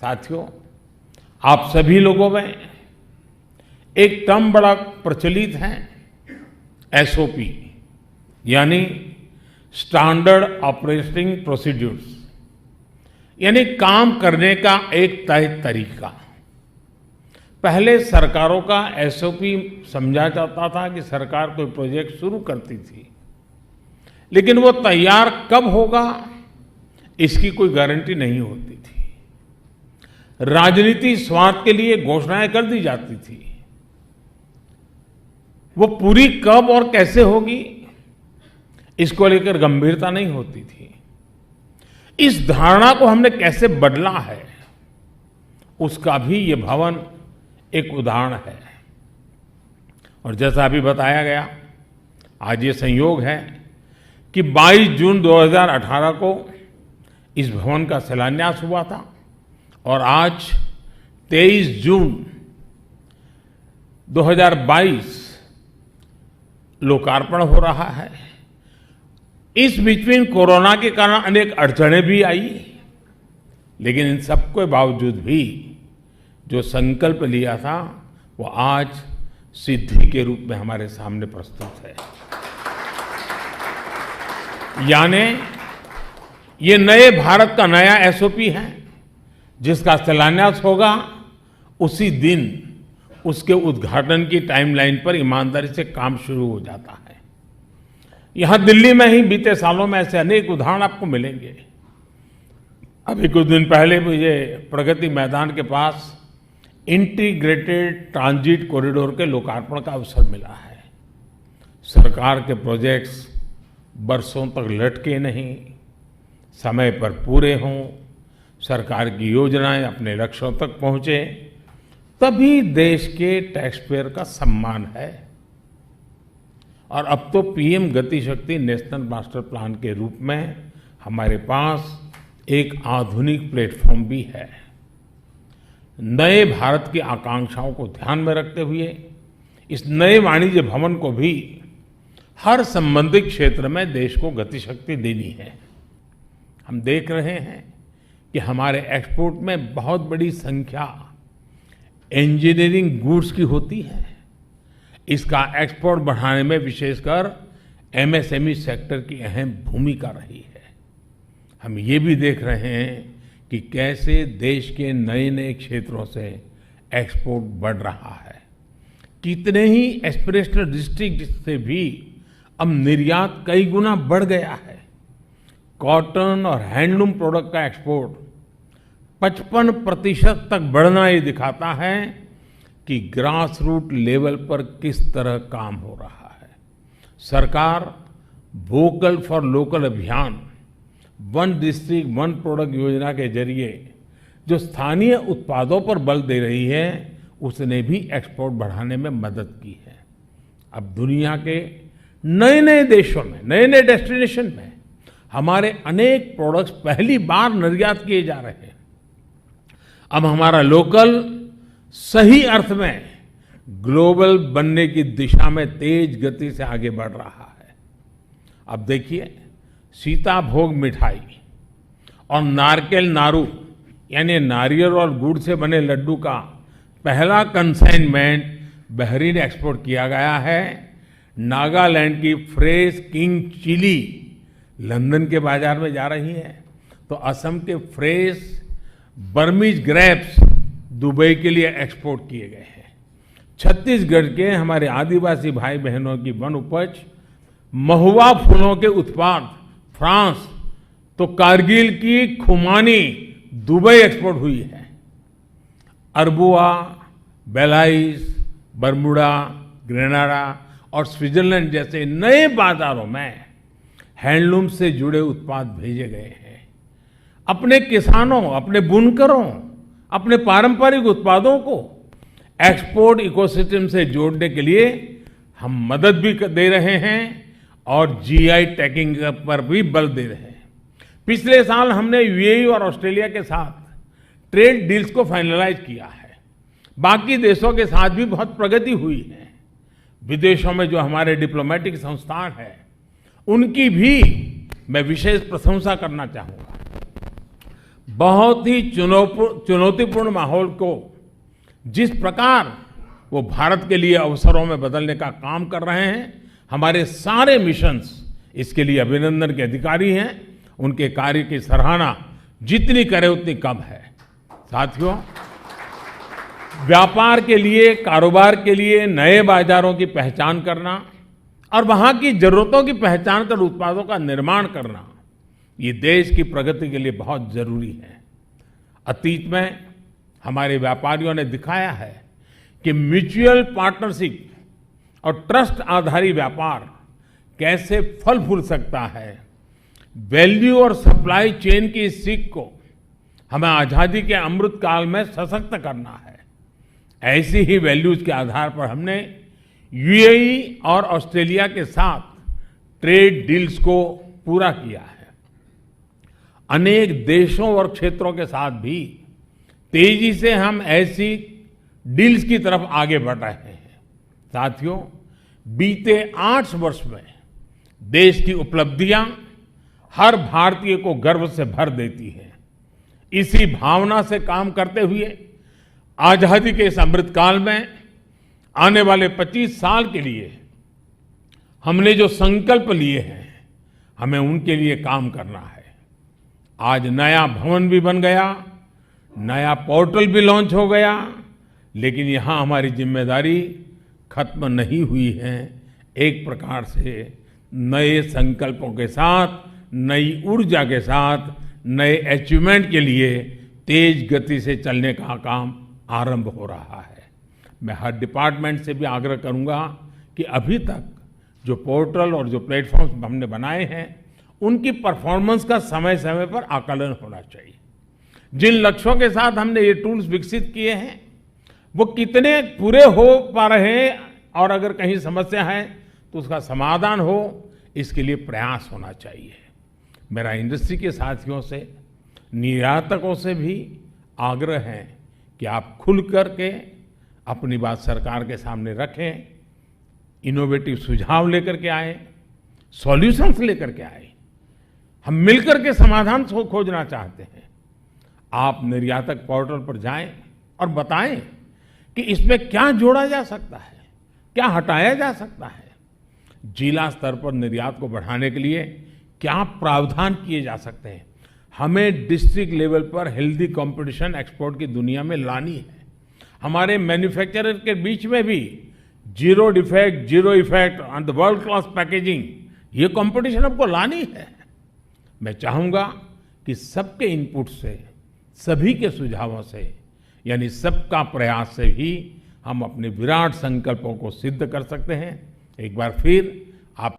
साथियों, आप सभी लोगों में एक टर्म बड़ा प्रचलित है, एसओपी यानी स्टैंडर्ड ऑपरेटिंग प्रोसीड्यूर्स, यानी काम करने का एक तय तरीका। पहले सरकारों का एसओपी समझा जाता था कि सरकार कोई प्रोजेक्ट शुरू करती थी, लेकिन वो तैयार कब होगा इसकी कोई गारंटी नहीं होती थी। राजनीति स्वार्थ के लिए घोषणाएं कर दी जाती थी, वो पूरी कब और कैसे होगी इसको लेकर गंभीरता नहीं होती थी। इस धारणा को हमने कैसे बदला है उसका भी ये भवन एक उदाहरण है। और जैसा अभी बताया गया, आज ये संयोग है कि 22 जून 2018 को इस भवन का शिलान्यास हुआ था और आज 23 जून 2022 लोकार्पण हो रहा है। इस बीच में कोरोना के कारण अनेक अड़चनें भी आई, लेकिन इन सबके बावजूद भी जो संकल्प लिया था वो आज सिद्धि के रूप में हमारे सामने प्रस्तुत है। यानी ये नए भारत का नया एसओपी है जिसका शिलान्यास होगा उसी दिन उसके उद्घाटन की टाइमलाइन पर ईमानदारी से काम शुरू हो जाता है। यहां दिल्ली में ही बीते सालों में ऐसे अनेक उदाहरण आपको मिलेंगे। अभी कुछ दिन पहले मुझे प्रगति मैदान के पास इंटीग्रेटेड ट्रांजिट कॉरिडोर के लोकार्पण का अवसर मिला है। सरकार के प्रोजेक्ट्स बरसों तक लटके नहीं, समय पर पूरे हों, सरकार की योजनाएं अपने लक्ष्यों तक पहुंचे, तभी देश के टैक्स पेयर का सम्मान है। और अब तो पीएम गति शक्ति नेशनल मास्टर प्लान के रूप में हमारे पास एक आधुनिक प्लेटफॉर्म भी है। नए भारत की आकांक्षाओं को ध्यान में रखते हुए इस नए वाणिज्य भवन को भी हर संबंधित क्षेत्र में देश को गति शक्ति देनी है। हम देख रहे हैं कि हमारे एक्सपोर्ट में बहुत बड़ी संख्या इंजीनियरिंग गुड्स की होती है। इसका एक्सपोर्ट बढ़ाने में विशेषकर एमएसएमई सेक्टर की अहम भूमिका रही है। हम ये भी देख रहे हैं कि कैसे देश के नए नए क्षेत्रों से एक्सपोर्ट बढ़ रहा है। कितने ही एस्पिरेशनल डिस्ट्रिक्ट से भी अब निर्यात कई गुना बढ़ गया है। कॉटन और हैंडलूम प्रोडक्ट का एक्सपोर्ट 55% तक बढ़ना ये दिखाता है कि ग्रास रूट लेवल पर किस तरह काम हो रहा है। सरकार वोकल फॉर लोकल अभियान, वन डिस्ट्रिक्ट वन प्रोडक्ट योजना के जरिए जो स्थानीय उत्पादों पर बल दे रही है, उसने भी एक्सपोर्ट बढ़ाने में मदद की है। अब दुनिया के नए नए देशों में, नए नए डेस्टिनेशन में हमारे अनेक प्रोडक्ट्स पहली बार निर्यात किए जा रहे हैं। अब हमारा लोकल सही अर्थ में ग्लोबल बनने की दिशा में तेज गति से आगे बढ़ रहा है। अब देखिए, सीताभोग मिठाई और नारकेल नारू यानी नारियल और गुड़ से बने लड्डू का पहला कंसाइनमेंट बहरीन एक्सपोर्ट किया गया है। नागालैंड की फ्रेश किंग चिली लंदन के बाजार में जा रही है, तो असम के फ्रेश बर्मीज ग्रेप्स दुबई के लिए एक्सपोर्ट किए गए हैं। छत्तीसगढ़ के हमारे आदिवासी भाई बहनों की वन उपज महुआ फूलों के उत्पाद फ्रांस, तो कारगिल की खुमानी दुबई एक्सपोर्ट हुई है। अरबुआ, बेलाइस, बरमुडा, ग्रेनाडा और स्विट्जरलैंड जैसे नए बाजारों में हैंडलूम से जुड़े उत्पाद भेजे गए हैं। अपने किसानों, अपने बुनकरों, अपने पारंपरिक उत्पादों को एक्सपोर्ट इकोसिस्टम से जोड़ने के लिए हम मदद भी दे रहे हैं और जीआई टैगिंग पर भी बल दे रहे हैं। पिछले साल हमने यूएई और ऑस्ट्रेलिया के साथ ट्रेड डील्स को फाइनलाइज किया है। बाकी देशों के साथ भी बहुत प्रगति हुई है। विदेशों में जो हमारे डिप्लोमेटिक संस्थान हैं, उनकी भी मैं विशेष प्रशंसा करना चाहूंगा। बहुत ही चुनौतीपूर्ण माहौल को जिस प्रकार वो भारत के लिए अवसरों में बदलने का काम कर रहे हैं, हमारे सारे मिशंस इसके लिए अभिनंदन के अधिकारी हैं। उनके कार्य की सराहना जितनी करें उतनी कम है। साथियों, व्यापार के लिए, कारोबार के लिए नए बाजारों की पहचान करना और वहां की जरूरतों की पहचान कर उत्पादों का निर्माण करना, ये देश की प्रगति के लिए बहुत जरूरी है। अतीत में हमारे व्यापारियों ने दिखाया है कि म्यूचुअल पार्टनरशिप और ट्रस्ट आधारित व्यापार कैसे फल फूल सकता है। वैल्यू और सप्लाई चेन की इस सीख को हमें आजादी के अमृत काल में सशक्त करना है। ऐसी ही वैल्यूज के आधार पर हमने यूएई और ऑस्ट्रेलिया के साथ ट्रेड डील्स को पूरा किया है। अनेक देशों और क्षेत्रों के साथ भी तेजी से हम ऐसी डील्स की तरफ आगे बढ़ रहे हैं। साथियों, बीते 8 वर्ष में देश की उपलब्धियां हर भारतीय को गर्व से भर देती है। इसी भावना से काम करते हुए आजादी के इस अमृत काल में आने वाले 25 साल के लिए हमने जो संकल्प लिए हैं, हमें उनके लिए काम करना है। आज नया भवन भी बन गया, नया पोर्टल भी लॉन्च हो गया, लेकिन यहां हमारी जिम्मेदारी खत्म नहीं हुई है। एक प्रकार से नए संकल्पों के साथ, नई ऊर्जा के साथ, नए अचीवमेंट के लिए तेज गति से चलने का काम आरंभ हो रहा है। मैं हर डिपार्टमेंट से भी आग्रह करूंगा कि अभी तक जो पोर्टल और जो प्लेटफॉर्म्स हमने बनाए हैं, उनकी परफॉर्मेंस का समय समय पर आकलन होना चाहिए। जिन लक्ष्यों के साथ हमने ये टूल्स विकसित किए हैं, वो कितने पूरे हो पा रहे हैं और अगर कहीं समस्या है तो उसका समाधान हो, इसके लिए प्रयास होना चाहिए। मेरा इंडस्ट्री के साथियों से, निर्यातकों से भी आग्रह है कि आप खुल करके अपनी बात सरकार के सामने रखें, इनोवेटिव सुझाव लेकर के आए, सॉल्यूशंस लेकर के आए। हम मिलकर के समाधान खोजना चाहते हैं। आप निर्यातक पोर्टल पर जाएं और बताएं कि इसमें क्या जोड़ा जा सकता है, क्या हटाया जा सकता है। जिला स्तर पर निर्यात को बढ़ाने के लिए क्या प्रावधान किए जा सकते हैं। हमें डिस्ट्रिक्ट लेवल पर हेल्दी कंपटीशन एक्सपोर्ट की दुनिया में लानी है। हमारे मैन्युफैक्चरर के बीच में भी zero defect, zero effect on the world class packaging, ये कंपटीशन हमको लानी है। मैं चाहूंगा कि सबके इनपुट से, सभी के सुझावों से, यानी सबका प्रयास से ही हम अपने विराट संकल्पों को सिद्ध कर सकते हैं। एक बार फिर आप